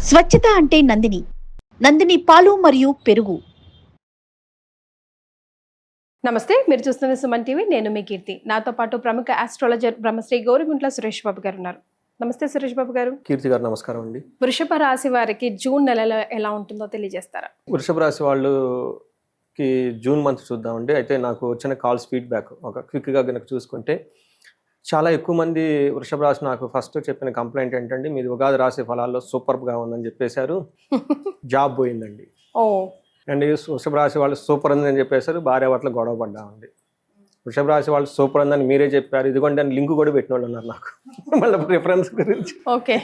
స్వచ్ఛత అంటే నందిని పాలు మరియు పెరుగు. నమస్తే, మీరు చూస్తున్న సుమన్ టీవీ. నేను మీ కీర్తి. నాతో పాటు ప్రముఖ ఆస్ట్రాలజర్ బ్రహ్మశ్రీ గౌరిగుంట్ల సురేష్ బాబు గారు ఉన్నారు. నమస్తే సురేష్ బాబు గారు. కీర్తి గారు నమస్కారం అండి. వృషభ రాశి వారికి జూన్ నెలలో ఎలా ఉంటుందో తెలియజేస్తారా? వృషభ రాశి వాళ్ళకి జూన్ మంత్ చూద్దామండి. అయితే నాకు వచ్చిన కాల్స్ ఫీడ్బ్యాక్ ఒక క్విక్గా కనుక చూసుకుంటే, చాలా ఎక్కువ మంది వృషభ రాశి నాకు ఫస్ట్ చెప్పిన కంప్లైంట్ ఏంటంటే, మీది ఉగాది రాశి ఫలాల్లో సూపర్గా ఉందని చెప్పేశారు, జాబ్ పోయిందండి. ఓ అండ్ వృషభ రాశి వాళ్ళు సూపర్ ఉందని చెప్పేశారు, భార్య భర్తలు గొడవ పడ్డామండి. వృషభ రాశి వాళ్ళు సూపర్ ఉందని మీరే చెప్పారు, ఇదిగోండి అని లింక్ కూడా పెట్టిన వాళ్ళు ఉన్నారు నాకు. మళ్ళీ రిఫరెన్స్ గురించి ఓకే,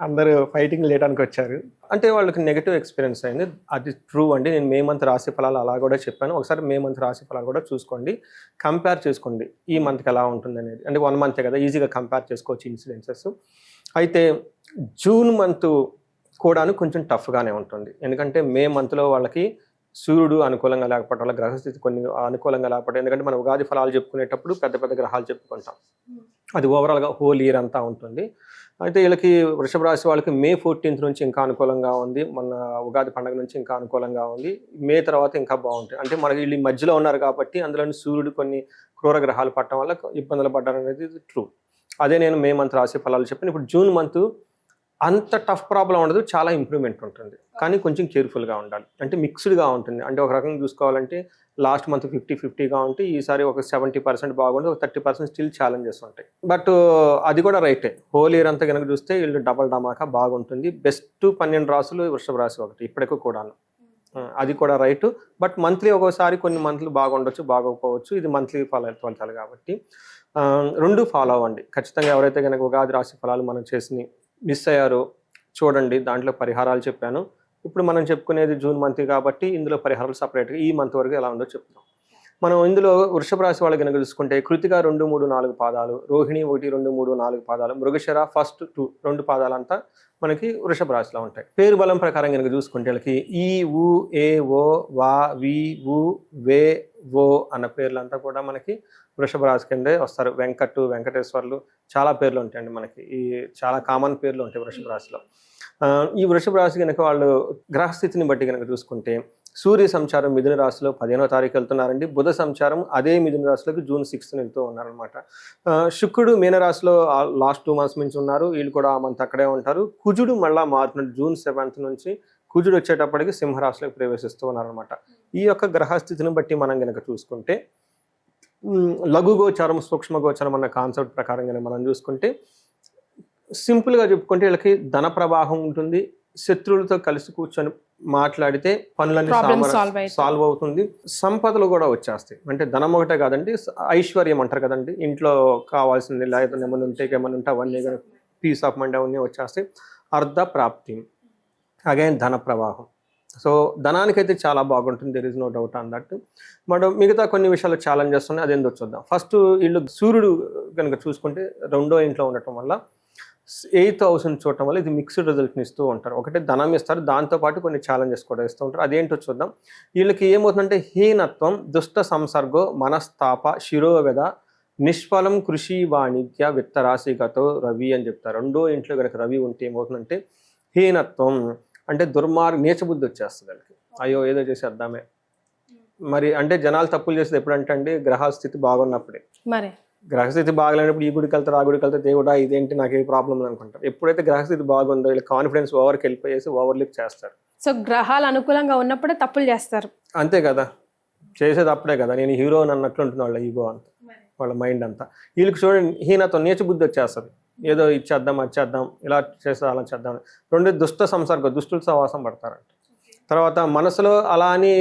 అందరూ ఫైటింగ్ లేయడానికి వచ్చారు. అంటే వాళ్ళకి నెగిటివ్ ఎక్స్పీరియన్స్ అయింది. అది ట్రూ అండి. నేను మే మంత్ రాశి ఫలాలు అలా కూడా చెప్పాను. ఒకసారి మే మంత్ రాశి ఫలాలు కూడా చూసుకోండి, కంపేర్ చేసుకోండి ఈ మంత్కి ఎలా ఉంటుంది అనేది. అంటే 1 మంతే కదా, ఈజీగా కంపేర్ చేసుకోవచ్చు ఇన్సిడెన్సెస్. అయితే జూన్ మంత్ కూడాను కొంచెం టఫ్గానే ఉంటుంది. ఎందుకంటే మే మంత్లో వాళ్ళకి సూర్యుడు అనుకూలంగా లేకపోవడం వల్ల, గ్రహస్థితి కొన్ని అనుకూలంగా లేకపోవడం. ఎందుకంటే మనం ఉగాది ఫలాలు చెప్పుకునేటప్పుడు పెద్ద పెద్ద గ్రహాలు చెప్పుకుంటాం, అది ఓవరాల్గా హోల్ ఇయర్ అంతా ఉంటుంది. అయితే వీళ్ళకి వృషభ రాశి వాళ్ళకి మే 14th నుంచి ఇంకా అనుకూలంగా ఉంది, మన ఉగాది పండుగ నుంచి ఇంకా అనుకూలంగా ఉంది, మే తర్వాత ఇంకా బాగుంటుంది. అంటే మనకి వీళ్ళు మధ్యలో ఉన్నారు కాబట్టి అందులోని సూర్యుడు కొన్ని క్రూర గ్రహాలు పట్టడం వల్ల ఇబ్బందులు పడ్డారు అనేది ట్రూ. అదే నేను మే మంత్ రాశి ఫలాలు చెప్పాను. ఇప్పుడు జూన్ మంత్ అంత టఫ్ ప్రాబ్లం ఉండదు, చాలా ఇంప్రూవ్మెంట్ ఉంటుంది, కానీ కొంచెం కేర్ఫుల్గా ఉండాలి. అంటే మిక్స్డ్గా ఉంటుంది. అంటే ఒక రకంగా చూసుకోవాలంటే లాస్ట్ మంత్ 50-50గా ఉంటే ఈసారి ఒక 70% బాగుంటుంది, ఒక 30% స్టిల్ ఛాలెంజెస్ ఉంటాయి. బట్ అది కూడా రైటే. హోల్ ఇయర్ అంతా కనుక చూస్తే వీళ్ళు డబల్ డమాకా బాగుంటుంది. బెస్ట్ 12 రాసులు వృషభ రాశి ఒకటి ఇప్పటికీ కూడాను, అది కూడా రైట్. బట్ మంత్లీ ఒక్కోసారి కొన్ని మంత్లు బాగుండొచ్చు, బాగోకపోవచ్చు. ఇది మంత్లీ ఫలితాలు కాబట్టి 2 ఫాలో అవ్వండి ఖచ్చితంగా. ఎవరైతే కనుక ఉగాది రాశి ఫలాలు మనం చేసి మిస్ అయ్యారో చూడండి, దాంట్లో పరిహారాలు చెప్పాను. ఇప్పుడు మనం చెప్పుకునేది జూన్ మంత్ కాబట్టి ఇందులో పరిహారాలు సపరేట్గా ఈ మంత్ వరకు ఎలా ఉందో చెప్తాం. మనం ఇందులో వృషభ రాశి వాళ్ళు కనుక చూసుకుంటే, కృతిక 2, 3, 4 పాదాలు, రోహిణి 1, 2, 3, 4 పాదాలు, మృగశిర ఫస్ట్ 2 పాదాలంతా మనకి వృషభ రాశిలో ఉంటాయి. పేరు బలం ప్రకారం కనుక చూసుకుంటే వాళ్ళకి ఈ ఊ ఏ ఓ వా వి ఊ వే ఓ అన్న పేర్లంతా కూడా మనకి వృషభ రాశి కిందే వస్తారు. వెంకటేశ్వర్లు చాలా పేర్లు ఉంటాయండి మనకి. ఈ చాలా కామన్ పేర్లు ఉంటాయి వృషభ రాశిలో. ఈ వృషభ రాశి కనుక వాళ్ళు గ్రహస్థితిని బట్టి కనుక చూసుకుంటే, సూర్య సంచారం మిథున రాశిలో 15వ తారీఖు వెళ్తున్నారండి. బుధ సంచారం అదే మిథున రాశిలోకి జూన్ 6th వెళ్తూ ఉన్నారనమాట. శుక్రుడు మీనరాశిలో లాస్ట్ 2 months నుంచి ఉన్నారు, వీళ్ళు కూడా ఆ మంత్ అక్కడే ఉంటారు. కుజుడు మళ్ళా మారుతున్నాడు. జూన్ 7th నుంచి కుజుడు వచ్చేటప్పటికి సింహరాశిలోకి ప్రవేశిస్తూ ఉన్నారనమాట. ఈ యొక్క గ్రహస్థితిని బట్టి మనం కనుక చూసుకుంటే, లఘు గోచారం సూక్ష్మ గోచారం అన్న కాన్సెప్ట్ ప్రకారంగానే మనం చూసుకుంటే, సింపుల్గా చెప్పుకుంటే వీళ్ళకి ధన ప్రవాహం ఉంటుంది. శత్రువులతో కలిసి కూర్చొని మాట్లాడితే పనులన్నీ సాల్వ్ అవుతుంది. సంపదలు కూడా వచ్చేస్తాయి. అంటే ధనం ఒకటే కాదండి, ఐశ్వర్యం అంటారు కదండి, ఇంట్లో కావాల్సింది లేదా ఏమైనా ఉంటే అవన్నీ పీస్ ఆఫ్ మైండ్ అవన్నీ వచ్చేస్తాయి. అర్ధ ప్రాప్తి, అగైన్ ధన ప్రవాహం. సో ధనానికైతే చాలా బాగుంటుంది, there is no doubt on that. But మిగతా కొన్ని విషయాలు ఛాలెంజెస్ ఉన్నాయి, అదేందో చూద్దాం. ఫస్ట్ వీళ్ళు సూర్యుడు కనుక చూసుకుంటే 2వ ఇంట్లో ఉండటం వల్ల, 8th house చూడటం వల్ల ఇది మిక్స్డ్ రిజల్ట్ని ఇస్తూ ఉంటారు. ఒకటే ధనం ఇస్తారు, దాంతోపాటు కొన్ని ఛాలెంజెస్ కూడా ఇస్తూ ఉంటారు. అదేంటో చూద్దాం. వీళ్ళకి ఏమవుతుందంటే, హీనత్వం, దుష్ట సంసర్గో, మనస్తాప, శిరోవేద, నిష్ఫలం కృషి వాణిజ్య విత్తరాశిగతో రవి అని చెప్తారు. 2వ ఇంట్లో కనుక రవి ఉంటే ఏమవుతుందంటే హీనత్వం, అంటే నీచబుద్ధి వచ్చేస్తుంది వాళ్ళకి. అయ్యో ఏదో చేసేద్దామే. మరి అంటే జనాలు తప్పులు చేసేది ఎప్పుడంటే అండి, గ్రహాల స్థితి బాగున్నప్పుడే. మరి గ్రహస్థితి బాగలేనప్పుడు ఈ గుడికి వెళ్తారు, ఆ గుడికి వెళ్తే దేవుడా ఇదేంటి నాకు ఏ ప్రాబ్లం అనుకుంటారు. ఎప్పుడైతే గ్రహస్థితి బాగుందో వీళ్ళకి కాన్ఫిడెన్స్ ఓవర్కి వెళ్ళిపోయేసి ఓవర్లిప్ చేస్తారు. సో గ్రహాలు అనుకూలంగా ఉన్నప్పుడే తప్పులు చేస్తారు. అంతే కదా, చేసేది అప్పుడే కదా. నేను హీరో అన్నట్లు ఉంటుంది వాళ్ళ ఈగో అంతా, వాళ్ళ మైండ్ అంతా. వీళ్ళకి చూడండి హీనతో నీచబుద్ధి వచ్చేస్తుంది. ఏదో ఇచ్చేద్దాం, వచ్చేద్దాం, ఇలా చేస్తే అలా చేద్దాం. 2 దుష్ట సంసర్గ, దుష్టుల సహవాసం పడతారంట. తర్వాత మనసులో అలా అని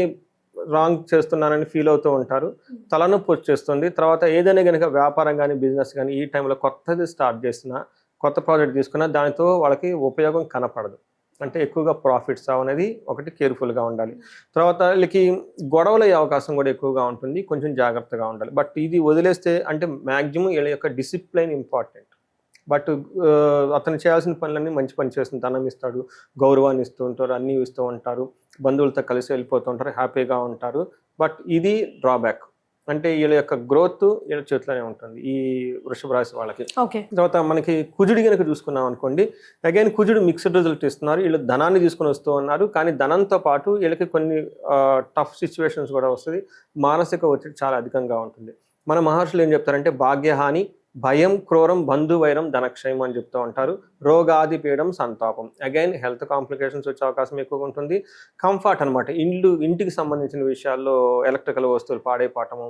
రాంగ్ చేస్తున్నానని ఫీల్ అవుతూ ఉంటారు, తలనొప్పి వచ్చేస్తుంది. తర్వాత ఏదైనా కనుక వ్యాపారం కానీ బిజినెస్ కానీ ఈ టైంలో కొత్తది స్టార్ట్ చేసినా, కొత్త ప్రాజెక్ట్ తీసుకున్నా దానితో వాళ్ళకి ఉపయోగం కనపడదు. అంటే ఎక్కువగా ప్రాఫిట్స్ అనేది ఒకటి, కేర్ఫుల్గా ఉండాలి. తర్వాత వీళ్ళకి గొడవలు అయ్యే అవకాశం కూడా ఎక్కువగా ఉంటుంది, కొంచెం జాగ్రత్తగా ఉండాలి. బట్ ఇది వదిలేస్తే అంటే మ్యాక్సిమం వీళ్ళ యొక్క డిసిప్లైన్ ఇంపార్టెంట్. బట్ అతను చేయాల్సిన పనులన్నీ మంచి పని చేస్తుంది. ధనం ఇస్తాడు, గౌరవాన్ని ఇస్తూ ఉంటారు, అన్నీ ఇస్తూ ఉంటారు, బంధువులతో కలిసి వెళ్ళిపోతూ ఉంటారు, హ్యాపీగా ఉంటారు. బట్ ఇది డ్రాబ్యాక్. అంటే వీళ్ళ యొక్క గ్రోత్ వీళ్ళ చేతిలోనే ఉంటుంది ఈ వృషభ రాశి వాళ్ళకి. ఓకే. తర్వాత మనకి కుజుడి కనుక చూసుకున్నాం అనుకోండి, అగైన్ కుజుడు మిక్స్డ్ రిజల్ట్ ఇస్తున్నారు. వీళ్ళు ధనాన్ని తీసుకొని వస్తూ ఉన్నారు, కానీ ధనంతో పాటు వీళ్ళకి కొన్ని టఫ్ సిచ్యువేషన్స్ కూడా వస్తుంది. మానసిక ఒత్తిడి చాలా అధికంగా ఉంటుంది. మన మహర్షులు ఏం చెప్తారంటే భాగ్యహాని, భయం, క్రూరం, బంధువైరం, ధనక్షయం అని చెప్తూ ఉంటారు. రోగాది పీడం, సంతాపం, అగైన్ హెల్త్ కాంప్లికేషన్స్ వచ్చే అవకాశం ఎక్కువగా ఉంటుంది. కంఫర్ట్ అనమాట, ఇంటికి సంబంధించిన విషయాల్లో ఎలక్ట్రికల్ వస్తువులు పాడైపోవటము,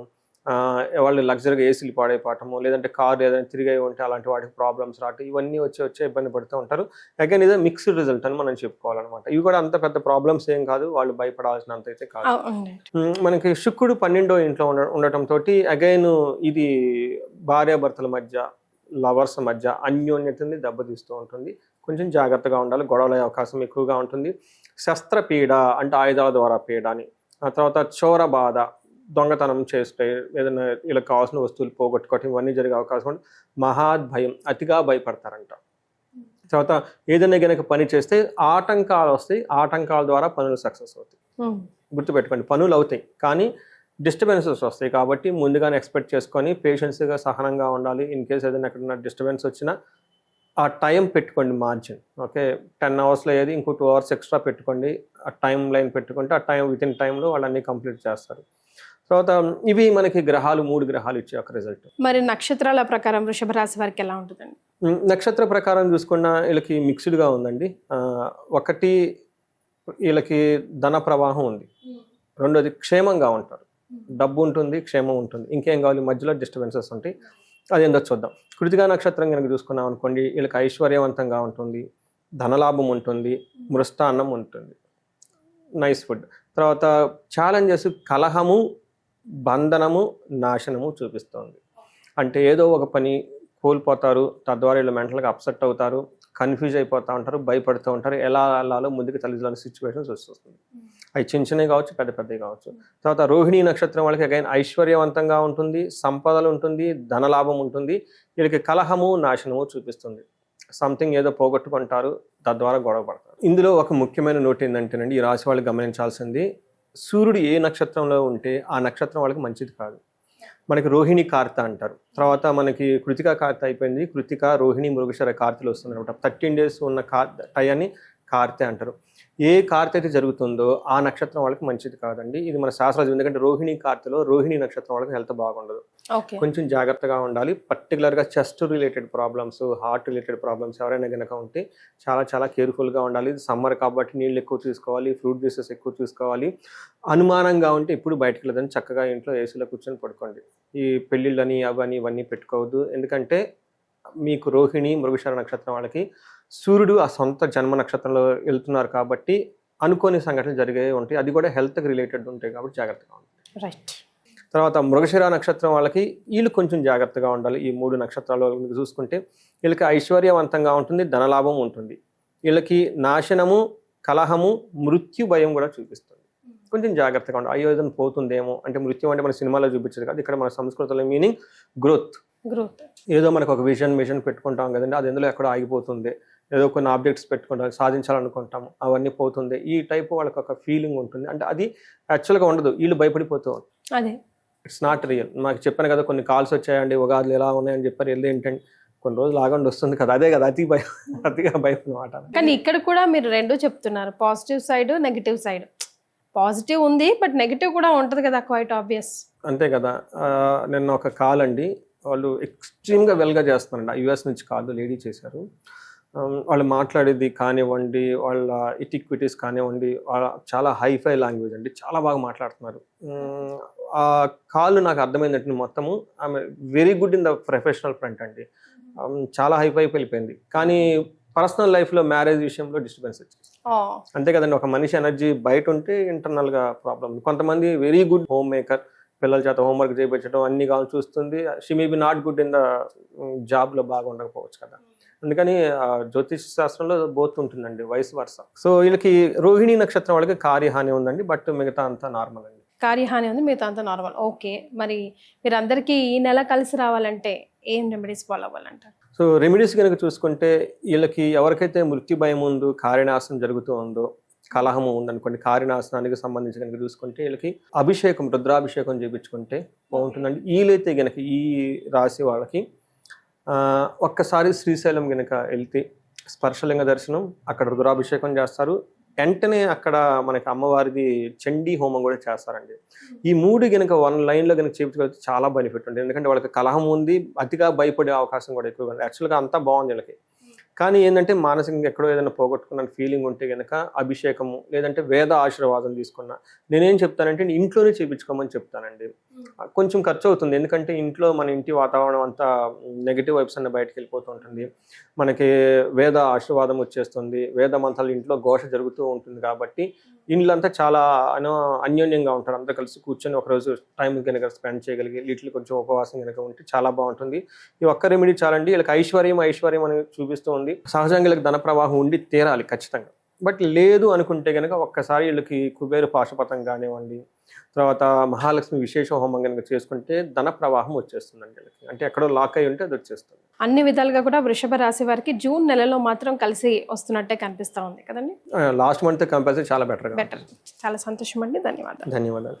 వాళ్ళు లగ్జరీగా ఏసీలు పాడైపోవటము, లేదంటే కారు ఏదైనా తిరిగి ఉంటే అలాంటి వాటికి ప్రాబ్లమ్స్ రావటం, ఇవన్నీ వచ్చి ఇబ్బంది పడుతూ ఉంటారు. అగైన్ ఇదే మిక్స్డ్ రిజల్ట్ అని మనం చెప్పుకోవాలన్నమాట. ఇవి కూడా అంత పెద్ద ప్రాబ్లమ్స్ ఏం కాదు, వాళ్ళు భయపడాల్సినంత అయితే కాదు. మనకి శుక్రుడు 12వ ఇంట్లో ఉండటంతో అగైన్ ఇది భార్యాభర్తల మధ్య, లవర్స్ మధ్య అన్యోన్యతని దెబ్బతీస్తూ ఉంటుంది. కొంచెం జాగ్రత్తగా ఉండాలి, గొడవల అవకాశం ఎక్కువగా ఉంటుంది. శస్త్రపీడ అంటే ఆయుధాల ద్వారా పీడ అని. ఆ తర్వాత చోర బాధ, దొంగతనం చేస్తే ఏదైనా ఇలా కావాల్సిన వస్తువులు పోగొట్టుకోవటం, ఇవన్నీ జరిగే అవకాశం ఉంటుంది. మహాద్భయం, అతిగా భయపడతారంట. తర్వాత ఏదైనా కనుక పని చేస్తే ఆటంకాలు వస్తాయి, ఆటంకాల ద్వారా పనులు సక్సెస్ అవుతాయి. గుర్తుపెట్టుకోండి, పనులు అవుతాయి కానీ డిస్టర్బెన్సెస్ వస్తాయి. కాబట్టి ముందుగానే ఎక్స్పెక్ట్ చేసుకొని పేషెన్స్గా సహనంగా ఉండాలి. ఇన్ కేస్ ఏదైనా ఎక్కడైనా డిస్టర్బెన్స్ వచ్చినా ఆ టైం పెట్టుకోండి, మార్జిన్. ఓకే, 10 అవర్స్లో ఏది ఇంకో 2 అవర్స్ ఎక్స్ట్రా పెట్టుకోండి, ఆ టైం లైన్ పెట్టుకుంటే ఆ టైం విత్ ఇన్ టైంలో వాళ్ళు అన్నీ కంప్లీట్ చేస్తారు. తర్వాత ఇవి మనకి గ్రహాలు, 3 గ్రహాలు ఇచ్చే ఒక రిజల్ట్. మరి నక్షత్రాల ప్రకారం వృషభ రాశి వారికి ఎలా ఉంటుందండి? నక్షత్ర ప్రకారం చూసుకున్న వీళ్ళకి మిక్స్డ్గా ఉందండి. ఒకటి వీళ్ళకి ధన ప్రవాహం ఉంది, రెండోది క్షేమంగా ఉంటారు, డబ్బు ఉంటుంది, క్షేమం ఉంటుంది. ఇంకేం కావాలి, మధ్యలో డిస్టర్బెన్సెస్ ఉంటాయి. అదేందో చూద్దాం. కృతికా నక్షత్రం కనుక చూసుకున్నాం అనుకోండి, వీళ్ళకి ఐశ్వర్యవంతంగా ఉంటుంది, ధనలాభం ఉంటుంది, మృష్టాన్నం ఉంటుంది, నైస్ ఫుడ్. తర్వాత ఛాలెంజెస్, కలహము, బంధనము, నాశనము చూపిస్తుంది. అంటే ఏదో ఒక పని కోల్పోతారు, తద్వారా వీళ్ళు మెంటల్గా అప్సెట్ అవుతారు, కన్ఫ్యూజ్ అయిపోతూ ఉంటారు, భయపడుతూ ఉంటారు, ఎలా వెళ్ళాలో ముందుకు తల్లిదండ్రుల సిచ్యువేషన్స్ వస్తుంది. అవి చిన్నవి కావచ్చు, పెద్దవి కావచ్చు. తర్వాత రోహిణీ నక్షత్రం వాళ్ళకి అగైన్ ఐశ్వర్యవంతంగా ఉంటుంది, సంపదలు ఉంటుంది, ధనలాభం ఉంటుంది. వీళ్ళకి కలహము, నాశనము చూపిస్తుంది. సంథింగ్ ఏదో పోగొట్టుకుంటారు, తద్వారా గొడవ పడతారు. ఇందులో ఒక ముఖ్యమైన నోట్ ఏంటంటేనండి, ఈ రాశి వాళ్ళు గమనించాల్సింది, సూర్యుడు ఏ నక్షత్రంలో ఉంటే ఆ నక్షత్రం వాళ్ళకి మంచిది కాదు. మనకి రోహిణి కార్త అంటారు, తర్వాత మనకి కృతికా కార్త అయిపోయింది, కృతిక, రోహిణి, మృగశిర కార్తెలు వస్తుంది అనమాట. 13 days ఉన్న టయాన్ని కార్తె అంటారు. ఏ కార్తె అయితే జరుగుతుందో ఆ నక్షత్రం వాళ్ళకి మంచిది కాదండి. ఇది మన శాస్త్రం. ఎందుకంటే రోహిణి కార్తెలో రోహిణి నక్షత్రం వాళ్ళకి హెల్త్ బాగుండదు. కొంచెం జాగ్రత్తగా ఉండాలి. పర్టికులర్గా chest related problems, heart related problems ఎవరైనా కనుక ఉంటే చాలా కేర్ఫుల్గా ఉండాలి. సమ్మర్ కాబట్టి నీళ్ళు ఎక్కువ తీసుకోవాలి, ఫ్రూట్ జ్యూసెస్ ఎక్కువ తీసుకోవాలి. అనుమానంగా ఉంటే ఇప్పుడు బయటకు వెళ్ళదని చక్కగా ఇంట్లో ఏసీలో కూర్చొని పడుకోండి. ఈ పెళ్ళిళ్ళని ఇవన్నీ పెట్టుకోవద్దు. ఎందుకంటే మీకు రోహిణి, మృగశిర నక్షత్రం వాళ్ళకి సూర్యుడు ఆ సొంత జన్మ నక్షత్రంలో వెళ్తున్నారు కాబట్టి అనుకోని సంఘటనలు జరిగే ఉంటాయి. అది కూడా హెల్త్కి రిలేటెడ్ ఉంటాయి కాబట్టి జాగ్రత్తగా ఉంటుంది. రైట్. తర్వాత మృగశిర నక్షత్రం వాళ్ళకి వీళ్ళు కొంచెం జాగ్రత్తగా ఉండాలి. ఈ 3 నక్షత్రాలు చూసుకుంటే వీళ్ళకి ఐశ్వర్యవంతంగా ఉంటుంది, ధనలాభం ఉంటుంది. వీళ్ళకి నాశనము, కలహము, మృత్యు భయం కూడా చూపిస్తుంది. కొంచెం జాగ్రత్తగా ఉండాలి. అయ్యో ఏదైనా పోతుందేమో, అంటే మృత్యు అంటే మన సినిమాలో చూపించదు కాదు, ఇక్కడ మన సంస్కృతిలో మీనింగ్ గ్రోత్. ఏదో మనకు ఒక విజన్ పెట్టుకుంటాం కదండి, అది ఎందులో ఎక్కడో ఆగిపోతుంది. ఏదో కొన్ని ఆబ్జెక్ట్స్ పెట్టుకుంటాం, సాధించాలనుకుంటాము, అవన్నీ పోతుంది. ఈ టైపు వాళ్ళకి ఒక ఫీలింగ్ ఉంటుంది. అంటే అది యాక్చువల్గా ఉండదు, వీళ్ళు భయపడిపోతూ ఉంటారు. It's not real. నాకు చెప్పాను కదా, కొన్ని కాల్స్ వచ్చాయండి, ఉగాదులు ఎలా ఉన్నాయని చెప్పారు, వెళ్ళి ఏంటంటే కొన్ని రోజులు ఆగండి వస్తుంది కదా, అదే కదా అతిగా భయం అనమాట. కానీ ఇక్కడ కూడా మీరు 2 చెప్తున్నారు, positive side, negative side. Positive ఉంది బట్ నెగిటివ్ కూడా ఉంటుంది కదా, క్వైట్ ఆబ్వియస్. అంతే కదా. నిన్న ఒక కాల్ అండి, వాళ్ళు ఎక్స్ట్రీమ్గా వెల్గా చేస్తున్నారండి. US నుంచి కాల్ లేడీ చేశారు. వాళ్ళు మాట్లాడేది కానివ్వండి, వాళ్ళ ఇటిక్విటీస్ కానివ్వండి, చాలా హైఫై లాంగ్వేజ్ అండి, చాలా బాగా మాట్లాడుతున్నారు. ఆ కాల్ నాకు అర్థమైందంటే మొత్తము ఆమె very good in the professional front అండి, చాలా హైఫై వెళ్ళిపోయింది. కానీ పర్సనల్ లైఫ్లో మ్యారేజ్ విషయంలో డిస్టర్బెన్స్ వచ్చింది. అంతే కదండి, ఒక మనిషి ఎనర్జీ బయట ఉంటే ఇంటర్నల్గా ప్రాబ్లం. కొంతమంది వెరీ గుడ్ హోమ్ మేకర్, పిల్లల చేత హోంవర్క్ చేయించడం అన్ని కావాలి చూస్తుంది, she may be not good in the జాబ్లో బాగా ఉండకపోవచ్చు కదా. అందుకని జ్యోతిష్ శాస్త్రంలో బోత్ ఉంటుందండి, వైస్ వర్స. సో వీళ్ళకి రోహిణి నక్షత్రం వాళ్ళకి కార్యహాని ఉందండి, బట్ మిగతా అంతా నార్మల్ అండి. కార్యహాని ఉంది, మిగతా అంతా నార్మల్. ఓకే, మరి మీరందరికీ ఈ నెల కలిసి రావాలంటే ఏం రెమెడీస్ ఫాలో అవ్వాలంటారు? సో రెమెడీస్ కనుక చూసుకుంటే వీళ్ళకి ఎవరికైతే మృత్యు భయం ఉందో, కార్యనాశనం జరుగుతూ ఉందో, కలహము ఉందనుకోండి, కారినాశనానికి సంబంధించి కనుక చూసుకుంటే వీళ్ళకి అభిషేకం, రుద్రాభిషేకం చేయించుకుంటే బాగుంటుందండి. వీలైతే గనక ఈ రాశి వాళ్ళకి ఒక్కసారి శ్రీశైలం గనక వెళ్తే స్పర్శలింగ దర్శనం, అక్కడ రుద్రాభిషేకం చేస్తారు. వెంటనే అక్కడ మనకి అమ్మవారిది చండీ హోమం కూడా చేస్తారండి. ఈ 3 గనక 1 లైన్లో కనుక చేయించుకోవచ్చు చాలా బెనిఫిట్ ఉంటుంది. ఎందుకంటే వాళ్ళకి కలహం ఉంది, అతిగా భయపడే అవకాశం కూడా ఎక్కువగా ఉంది. యాక్చువల్గా అంతా బాగుంది వీళ్ళకి, కానీ ఏంటంటే మానసికంగా ఎక్కడో ఏదైనా పోగొట్టుకున్న ఫీలింగ్ ఉంటే కనుక అభిషేకము లేదంటే వేద ఆశీర్వాదం తీసుకున్నా నేనేం చెప్తానంటే ఇంట్లోనే చేయించుకోమని చెప్తానండి. కొంచెం ఖర్చు అవుతుంది, ఎందుకంటే ఇంట్లో మన ఇంటి వాతావరణం అంతా నెగిటివ్ వైబ్స్ అన్న బయటకు వెళ్ళిపోతూ ఉంటుంది. మనకి వేద ఆశీర్వాదం వచ్చేస్తుంది, వేద మంత్రాలు ఇంట్లో ఘోష జరుగుతూ ఉంటుంది. కాబట్టి ఇండ్లంతా చాలా అన్యోన్యంగా ఉంటారు. అందరూ కలిసి కూర్చొని ఒకరోజు టైం కనుక స్పెండ్ చేయగలిగి వీటికి కొంచెం ఉపవాసం కనుక ఉంటే చాలా బాగుంటుంది. ఈ ఒక్క రెమెడీ చాలండి. వీళ్ళకి ఐశ్వర్యం అని చూపిస్తూ ఉంది. సహజంగా వీళ్ళకి ధన ప్రవాహం ఉండి తీరాలి ఖచ్చితంగా. బట్ లేదు అనుకుంటే కనుక ఒక్కసారి వీళ్ళకి కుబేరు పాశుపతం కానివ్వండి, తర్వాత మహాలక్ష్మి విశేష హోమం కనుక చేసుకుంటే ధన ప్రవాహం వచ్చేస్తుందండి వీళ్ళకి. అంటే ఎక్కడో లాక్ అయి ఉంటే అది వచ్చేస్తుంది. అన్ని విధాలుగా కూడా వృషభ రాశి వారికి జూన్ నెలలో మాత్రం కలిసి వస్తున్నట్టే కనిపిస్తా ఉంది కదండి. లాస్ట్ మంత్ కంపల్సరీ చాలా బెటర్. చాలా సంతోషం అండి. ధన్యవాదాలు.